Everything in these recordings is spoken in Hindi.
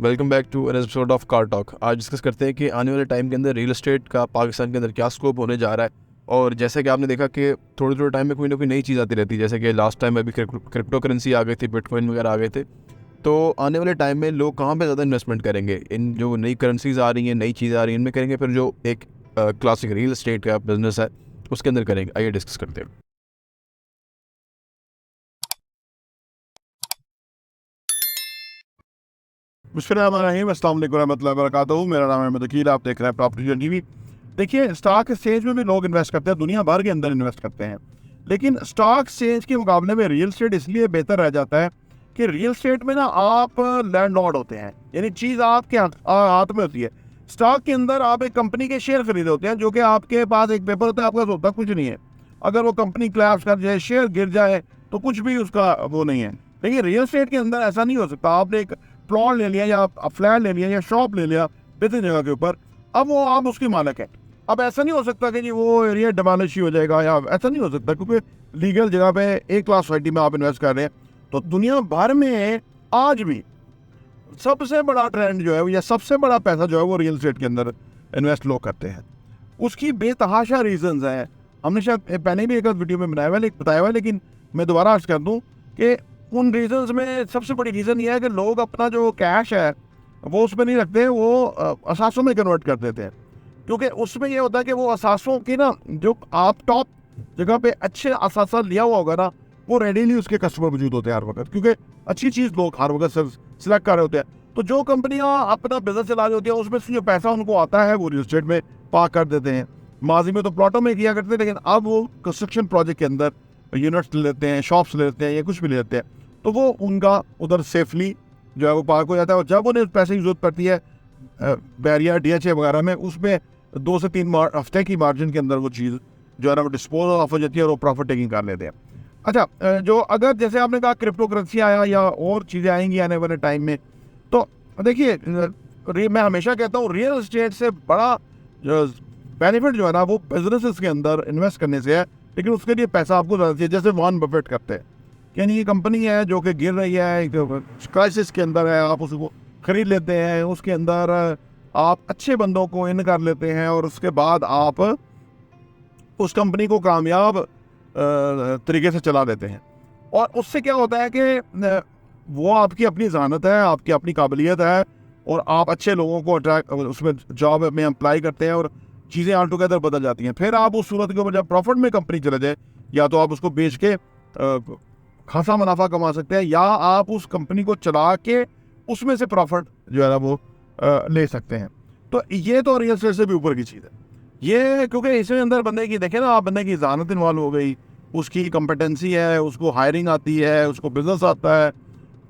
Welcome back to an episode of car talk. आज डिस्कस करते हैं कि आने वाले टाइम के अंदर रियल एस्टेट का पाकिस्तान के अंदर क्या स्कोप होने जा रहा है। और जैसे कि आपने देखा कि थोड़े थोड़े टाइम में कोई ना कोई नई चीज़ आती रहती है, जैसे कि लास्ट टाइम अभी क्रिप्टो करेंसी आ गई थी, बिटकॉइन वगैरह आ गए थे। तो आने वाले टाइम में लोग कहाँ पे ज़्यादा इन्वेस्टमेंट करेंगे? इन जो नई करेंसीज आ रही हैं, नई चीज़ें आ रही हैं, इनमें करेंगे, फिर जो एक क्लासिक रियल एस्टेट का बिजनेस है उसके अंदर करेंगे। आइए डिस्कस करते हैं। बिस्मिल्लाहिर्रहमानिर्रहीम, अस्सलाम वालेकुम रहमतुल्लाहि व बरकातहू। मेरा नाम है वकील, आप देख रहे हैं प्रॉपर्टी टीवी। देखिए, स्टॉक एक्सचेंज में भी लोग इन्वेस्ट करते हैं, दुनिया भर के अंदर इन्वेस्ट करते हैं, लेकिन स्टॉक एक्सचेंज के मुकाबले में रियल एस्टेट इसलिए बेहतर रह जाता है कि रियल एस्टेट में ना आप लैंडलॉर्ड होते हैं, यानी चीज़ आपके हाथ में होती है। स्टॉक के अंदर आप एक कंपनी के शेयर खरीदे होते हैं, जो कि आपके पास एक पेपर होता है, आपके पास होता कुछ नहीं है। अगर वो कंपनी क्लैप्स कर जाए, शेयर गिर जाए, तो कुछ भी उसका वो नहीं है। लेकिन रियल एस्टेट के अंदर ऐसा नहीं हो सकता। आपने एक प्लॉट ले लिया या फ्लैट ले लिया या शॉप ले लिया बेहतर जगह के ऊपर, अब वो आप उसकी मालिक है। अब ऐसा नहीं हो सकता कि जी वो एरिया डिमोलिश ही हो जाएगा, या ऐसा नहीं हो सकता, क्योंकि लीगल जगह पे एक क्लास सोसाइटी में आप इन्वेस्ट कर रहे हैं। तो दुनिया भर में आज भी सबसे बड़ा ट्रेंड जो है, या सबसे बड़ा पैसा जो है, वो रियल एस्टेट के अंदर इन्वेस्ट लोग करते हैं। उसकी बेतहाशा रीजंस हैं। हमने शायद पहले भी एक वीडियो में बताया हुआ है, लेकिन मैं दोबारा अर्ज कर दूं कि उन रीजंस में सबसे बड़ी रीज़न ये है कि लोग अपना जो कैश है वो उसमें नहीं रखते, वो असासों में कन्वर्ट कर देते हैं। क्योंकि उसमें ये होता है कि वो असासों की ना, जो आप टॉप जगह पे अच्छे असासा लिया हुआ होगा ना, वो रेडीली उसके कस्टमर मौजूद होते हैं हर वक्त, क्योंकि अच्छी चीज़ लोग हर वक्त सिलेक्ट कर रहे होते हैं। तो जो कंपनियां अपना बिजनेस चला रही होती है, उसमें से जो पैसा उनको आता है वो रियल एस्टेट में पार्क कर देते हैं। माजी में तो प्लॉटों में किया करते थे, लेकिन अब वो कंस्ट्रक्शन प्रोजेक्ट के अंदर यूनिट्स लेते हैं, शॉप्स लेते हैं, या कुछ भी लेते हैं, तो वो उनका उधर सेफली जो है वो पार्क हो जाता है। और जब उन्हें पैसे की जरूरत पड़ती है बैरियर DHA वगैरह में, उसमें 2 से 3 हफ्ते की मार्जिन के अंदर वो चीज़ जो है ना वो डिस्पोज ऑफ हो जाती है और वो प्रॉफिट टेकिंग कर लेते हैं। अच्छा, जो अगर जैसे आपने कहा क्रिप्टो करेंसी आया या और चीज़ें आएंगी आने वाले टाइम में, तो देखिए, मैं हमेशा कहता हूँ रियल एस्टेट से बड़ा बेनिफिट जो है ना वो बिजनेसेस के अंदर इन्वेस्ट करने से है, लेकिन उसके लिए पैसा आपको ज़्यादा चाहिए। जैसे वॉरेन बफेट करते हैं, यानी ये कंपनी है जो कि गिर रही है, क्राइसिस के अंदर है, आप उसको खरीद लेते हैं, उसके अंदर आप अच्छे बंदों को इन कर लेते हैं, और उसके बाद आप उस कंपनी को कामयाब तरीके से चला देते हैं। और उससे क्या होता है कि वो आपकी अपनी जहानत है, आपकी अपनी काबिलियत है, और आप अच्छे लोगों को अट्रैक्ट उसमें जॉब में अप्लाई करते हैं, और चीज़ें ऑल टुगेदर बदल जाती हैं। फिर आप उस सूरत के ऊपर जब प्रॉफिट में कंपनी चले जाए, या तो आप उसको बेच के खासा मुनाफा कमा सकते हैं, या आप उस कंपनी को चला के उसमें से प्रॉफिट जो है ना वो ले सकते हैं। तो ये तो रियल एस्टेट से भी ऊपर की चीज़ है ये, क्योंकि इसमें अंदर बंदे की देखें ना आप, बंदे की ज़हानत इन्वॉल्व हो गई, उसकी कॉम्पिटेंसी है, उसको हायरिंग आती है, उसको बिजनेस आता है।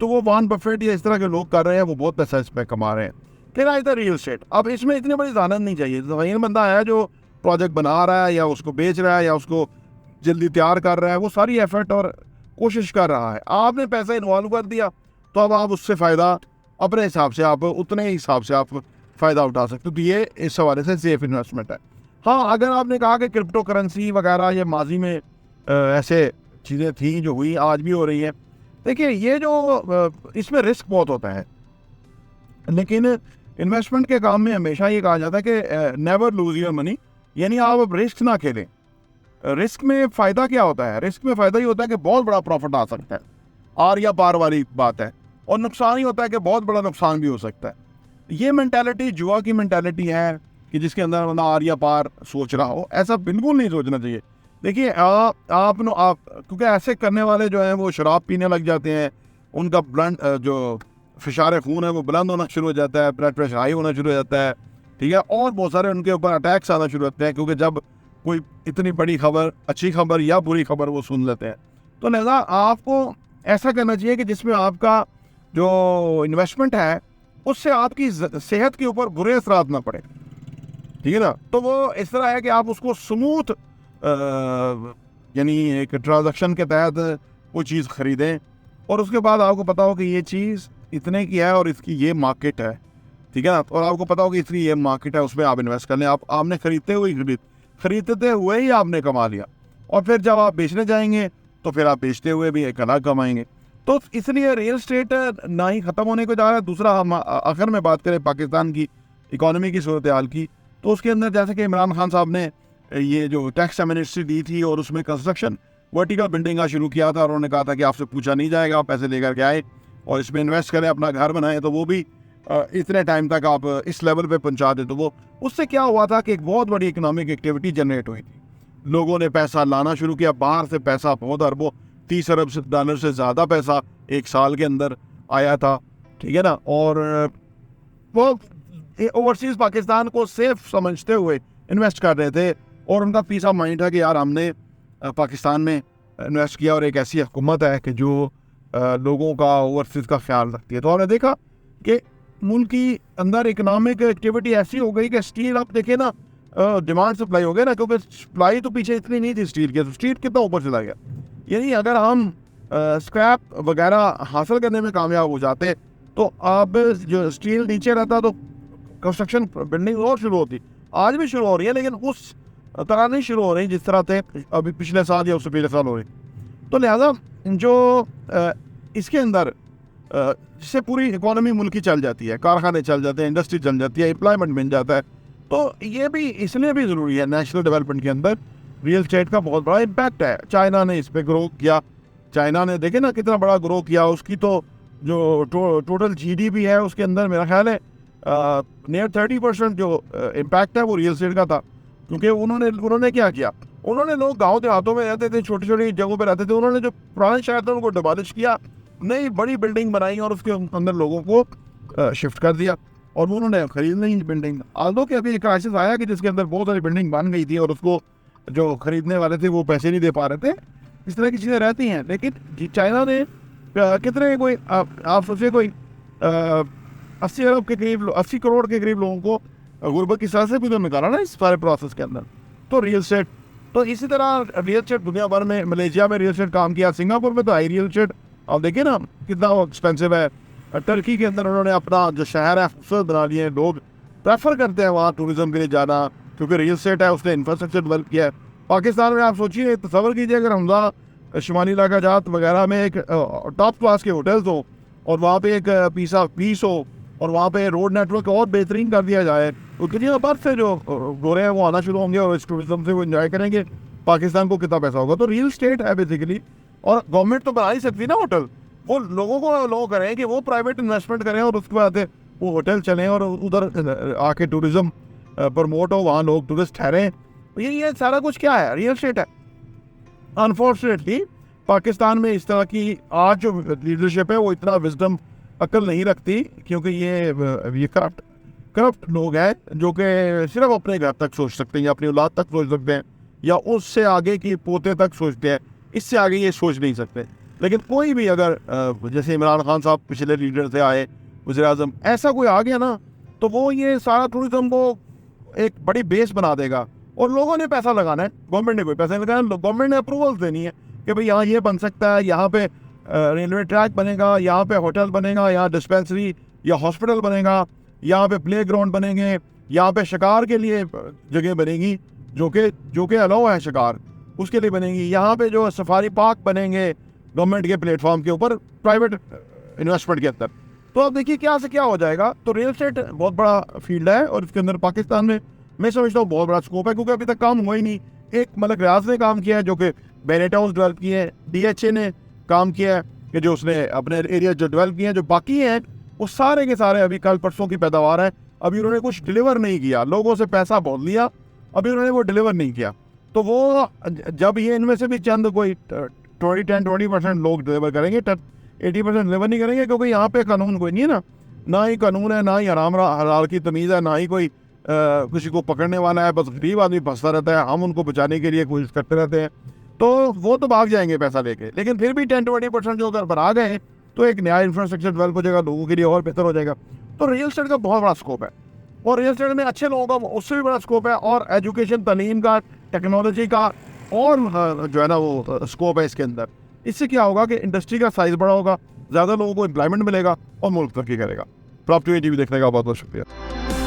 तो वो वॉरेन बफेट या इस तरह के लोग कर रहे हैं, वो बहुत पैसा इसमें कमा रहे हैं। फिर आई था रियल एस्टेट। अब इसमें इतनी बड़ी ज़हानत नहीं चाहिए। तो बंदा है जो प्रोजेक्ट बना रहा है, या उसको बेच रहा है, या उसको जल्दी तैयार कर रहा है, वो सारी एफर्ट और कोशिश कर रहा है। आपने पैसा इन्वॉल्व कर दिया, तो अब आप उससे फ़ायदा अपने हिसाब से, आप उतने हिसाब से आप फ़ायदा उठा सकते हो। तो ये इस हवाले से सेफ इन्वेस्टमेंट है। हाँ, अगर आपने कहा कि क्रिप्टो करेंसी वगैरह ये माजी में ऐसे चीज़ें थी जो हुई, आज भी हो रही हैं, देखिए ये जो इसमें रिस्क बहुत होता है, लेकिन इन्वेस्टमेंट के काम में हमेशा ये कहा जाता है कि नेवर लूज योर मनी, यानी आप अब रिस्क ना खेलें। रिस्क में फ़ायदा क्या होता है? रिस्क में फ़ायदा ये होता है कि बहुत बड़ा प्रॉफिट आ सकता है, आर या पार वाली बात है, और नुकसान ही होता है कि बहुत बड़ा नुकसान भी हो सकता है। ये मेंटालिटी जुआ की मेंटालिटी है कि जिसके अंदर बंदा आर या पार सोच रहा हो। ऐसा बिल्कुल नहीं सोचना चाहिए। देखिए, आप क्योंकि ऐसे करने वाले जो हैं वो शराब पीने लग जाते हैं, उनका ब्लड जो फिशार खून है वो बुलंद होना शुरू हो जाता है, ब्लड प्रेशर हाई होना शुरू हो जाता है, ठीक है, और बहुत सारे उनके ऊपर अटैक्स आना शुरू होते हैं, क्योंकि जब कोई इतनी बड़ी खबर, अच्छी खबर या बुरी खबर वो सुन लेते हैं। तो लिहाजा आपको ऐसा करना चाहिए कि जिसमें आपका जो इन्वेस्टमेंट है उससे आपकी सेहत के ऊपर बुरे असरात ना पड़े, ठीक है ना। तो वो इस तरह है कि आप उसको स्मूथ यानी एक ट्रांजैक्शन के तहत वो चीज़ ख़रीदें, और उसके बाद आपको पता हो कि ये चीज़ इतने की है और इसकी ये मार्केट है, ठीक है ना, और आपको पता हो कि इसकी ये मार्केट है, उसमें आप इन्वेस्ट कर लें। आपने खरीदते हुए ही आपने कमा लिया, और फिर जब आप बेचने जाएंगे तो फिर आप बेचते हुए भी एक अलग कमाएंगे। तो इसलिए रियल स्टेट ना ही ख़त्म होने को जा रहा है। दूसरा, हम आखिर में बात करें पाकिस्तान की इकोनॉमी की सूरत हाल की, तो उसके अंदर जैसे कि इमरान खान साहब ने ये जो टैक्स एमनेस्टी दी थी और उसमें कंस्ट्रक्शन वर्टिकल बिल्डिंग का शुरू किया था, और उन्होंने कहा था कि आपसे पूछा नहीं जाएगा, आप पैसे लेकर के आए और इसमें इन्वेस्ट करें, अपना घर बनाएं, तो वो भी इतने टाइम तक आप इस लेवल पे पहुंचा दे। तो वो उससे क्या हुआ था कि एक बहुत बड़ी इकोनॉमिक एक्टिविटी जनरेट हुई थी, लोगों ने पैसा लाना शुरू किया, बाहर से पैसा बहुत अरबों $30 अरब से ज़्यादा पैसा एक साल के अंदर आया था, ठीक है ना। और वो ओवरसीज़ पाकिस्तान को सेफ समझते हुए इन्वेस्ट कर रहे थे, और उनका पीस ऑफ माइंड था कि यार हमने पाकिस्तान में इन्वेस्ट किया और एक ऐसी हुकूमत है कि जो लोगों का ओवरसीज़ का ख्याल रखती है। तो हमने देखा कि मुल्क की अंदर इकोनॉमिक एक्टिविटी ऐसी हो गई कि स्टील, आप देखें ना, डिमांड सप्लाई हो गया ना, क्योंकि सप्लाई तो पीछे इतनी नहीं थी स्टील की, तो स्टील कितना ऊपर चला गया। यानी अगर हम स्क्रैप वगैरह हासिल करने में कामयाब हो जाते तो अब जो स्टील नीचे रहता तो कंस्ट्रक्शन बिल्डिंग और शुरू होती, आज भी शुरू हो रही है, लेकिन उस तरह नहीं शुरू हो रही जिस तरह थे अभी पिछले साल या उससे पिछले साल हो रही। तो लिहाजा जो इसके अंदर जिससे पूरी इकोनॉमी मुल्क की चल जाती है, कारखाने चल जाते हैं, इंडस्ट्री चल जाती है, एम्प्लॉयमेंट मिल जाता है, तो ये भी इसलिए भी ज़रूरी है। नेशनल डेवलपमेंट के अंदर रियल स्टेट का बहुत बड़ा इम्पैक्ट है। चाइना ने इस पर ग्रो किया, चाइना ने देखे ना कितना बड़ा ग्रो किया, उसकी तो जो टोटल GDP है उसके अंदर मेरा ख्याल है नियर 30% जो इम्पैक्ट है वो रियल स्टेट का था। क्योंकि उन्होंने क्या किया, उन्होंने लोग गाँव देहातों में रहते थे, छोटी छोटी जगहों पर रहते थे, उन्होंने जो पुराने शहर थे उनको डिमोलिश किया, नई बड़ी बिल्डिंग बनाई और उसके अंदर लोगों को शिफ्ट कर दिया, और उन्होंने खरीद ली बिल्डिंग। आल्दो कि अभी एक क्राइसिस आया कि जिसके अंदर बहुत सारी बिल्डिंग बन गई थी और उसको जो खरीदने वाले थे वो पैसे नहीं दे पा रहे थे। इस तरह की चीज़ें रहती हैं। लेकिन चाइना ने कितने कोई आप सोचिए कोई 80 अरब के करीब, 80 करोड़ के करीब लोगों को गुर्बत की सजा से भी तो निकाला ना इस सारे प्रोसेस के अंदर। तो रियल स्टेट, तो इसी तरह रियल स्टेट दुनिया भर में, मलेशिया में रियल स्टेट काम किया, सिंगापुर में तो आई रियल स्टेट, आप देखिए ना कितना एक्सपेंसिव है। टर्की के अंदर उन्होंने अपना जो शहर है खूबसूरत बना लिए, लोग प्रेफर करते हैं वहाँ टूरिज्म के लिए जाना, क्योंकि रियल स्टेट है, उसने इंफ्रास्ट्रक्चर डेवलप किया है। पाकिस्तान में आप सोचिए, तसव्वुर कीजिए अगर हमजा शुमाली इलाका जात वगैरह में एक टॉप क्लास के होटल्स हो और वहाँ पे एक पीस हो और वहाँ पे रोड नेटवर्क और बेहतरीन कर दिया जाए, तो कितनी बार से जो गोरे हैं वो आना शुरू होंगे और इस टूरिज्म से वो इन्जॉय करेंगे। पाकिस्तान को कितना पैसा होगा। तो रियल स्टेट है बेसिकली, और गवर्नमेंट तो बना ही सकती ना होटल, वो लोगों को लो करें कि वो प्राइवेट इन्वेस्टमेंट करें और उसके बाद वो होटल चलें और उधर आके टूरिज्म प्रमोट हो, वहाँ लोग टूरिस्ट ठहरें। ये सारा कुछ क्या है, रियल स्टेट है। अनफॉर्चुनेटली पाकिस्तान में इस तरह की आज जो लीडरशिप है वो इतना विजडम, अक्ल नहीं रखती, क्योंकि ये करप्ट लोग हैं जो कि सिर्फ अपने घर तक सोच सकते हैं या अपनी औलाद तक सोच सकते हैं या उससे आगे की पोते तक सोचते हैं, इससे आगे ये सोच नहीं सकते। लेकिन कोई भी अगर जैसे इमरान खान साहब पिछले लीडर से आए, वज़ीर-ए-आज़म, ऐसा कोई आ गया ना तो वो ये सारा टूरिज्म को एक बड़ी बेस बना देगा और लोगों ने पैसा लगाना है। गवर्नमेंट ने कोई पैसा नहीं लगाना, गवर्नमेंट ने अप्रूवल देनी है कि भाई यहाँ ये बन सकता है, यहाँ पे रेलवे ट्रैक बनेगा, यहाँ पे होटल बनेगा, यहाँ डिस्पेंसरी या हॉस्पिटल बनेगा, यहाँ पे प्ले ग्राउंड बनेंगे, यहाँ पे शिकार के लिए जगह बनेगी जो कि अलाउ है शिकार, उसके लिए बनेगी, यहाँ पे जो सफारी पार्क बनेंगे गवर्नमेंट के प्लेटफॉर्म के ऊपर प्राइवेट इन्वेस्टमेंट के अंदर। तो अब देखिए क्या से क्या हो जाएगा। तो रियल एस्टेट बहुत बड़ा फील्ड है और इसके अंदर पाकिस्तान में मैं समझता हूँ बहुत बड़ा स्कोप है, क्योंकि अभी तक काम हुआ ही नहीं। एक मलक रियाज ने काम किया है जो कि बेनेट हाउस डेवलप किए हैं, DHA ने काम किया है कि जो उसने अपने एरिया जो डेवलप किए हैं, जो बाकी हैं वो सारे के सारे अभी कल परसों की पैदावार है। अभी उन्होंने कुछ डिलीवर नहीं किया, लोगों से पैसा बहुत लिया, अभी उन्होंने वो डिलीवर नहीं किया। तो वो जब ये इनमें से भी चंद कोई 20% लोग डिलीवर करेंगे, 80% डिलीवर नहीं करेंगे, क्योंकि यहाँ पे कानून कोई नहीं है ना ही कानून है, ना ही हराम हलाल की तमीज़ है, ना ही कोई किसी को पकड़ने वाला है। बस गरीब आदमी फंसता रहता है, हम उनको बचाने के लिए कोशिश करते रहते हैं, तो वो तो भाग जाएंगे पैसा लेके। लेकिन फिर भी 10-20% जो अगर आ गए तो एक नया इंफ्रास्ट्रक्चर डेवलप हो जाएगा, लोगों के लिए और बेहतर हो जाएगा। तो रियल एस्टेट का बहुत बड़ा स्कोप है और रियल एस्टेट में अच्छे लोगों का उससे भी बड़ा स्कोप है, और एजुकेशन, तालीम का, टेक्नोलॉजी का और जो है ना वो स्कोप है इसके अंदर। इससे क्या होगा कि इंडस्ट्री का साइज़ बड़ा होगा, ज़्यादा लोगों को एम्प्लॉयमेंट मिलेगा और मुल्क तरक्की करेगा। प्रॉपर्टी TV देखने का बहुत बहुत शुक्रिया।